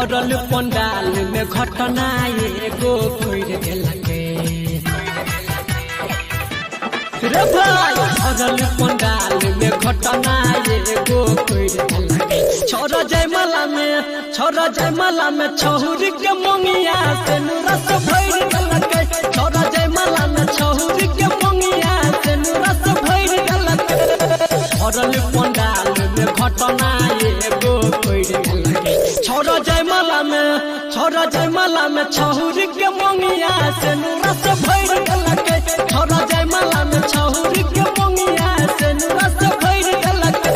भरल पंडाल में घटना एगो कोई लगे रे भाई भरल पंडाल में घटना एगो कोई लगे छोरा जयमाला में छहुरी के मंगिया से रस भर लगे छोरा जयमाला में छहुरी के मंगिया से रस भर लगे भरल पंडाल में घटना एगो कोई लगे छोरा जयमाला में छहुरी के मंगिया से रस भर लगे छोरा जयमाला में छहुरी के मंगिया से रस भर लगे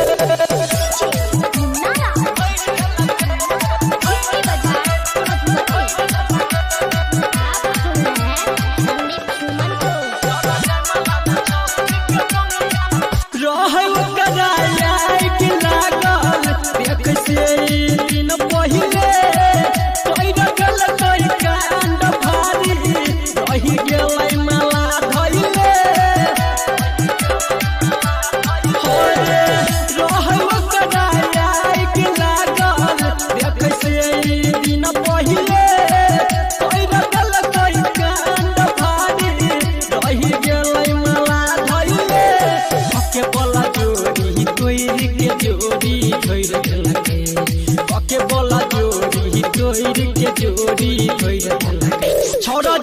छोरा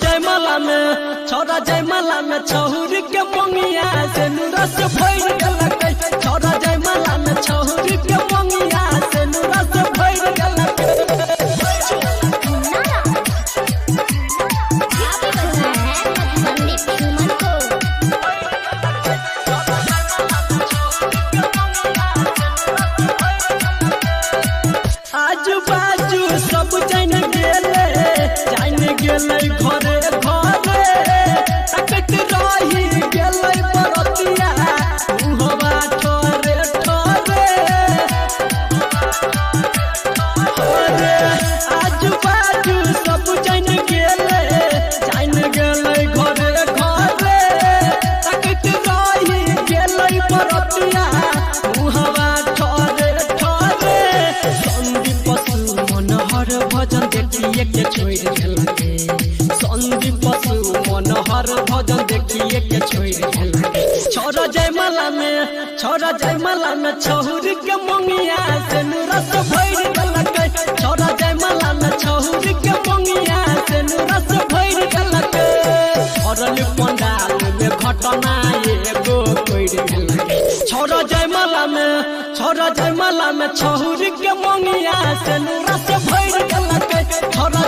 जयमाला में छहुरी के मंगिया से रस भर लगे छोरा जयमाला में छहुरी के मंगिया से रस भर लगे आजू बाजू सब जान गेले घरे तकत रही गेले बरतिया मुहवा ठोरे आजू बाजू सब जान गेले घरे तकत रही गेले बरतिया मुहवा ठोरे संदीप पशु मनोहर भजन देखिए के छोड़ लगे संदीप पशु मनोहर भजन देखिए के छोड़ लगे छोरा जयमाला में छहुरी के मंगिया से रस भर लगे छोरा जयमाला में छहुरी के मंगिया से रस भर लगे भरल पंडाल में घटना एगो कोई लगे छोरा जयमाला में छहुरी के मंगिया से रस भर लगे छोरा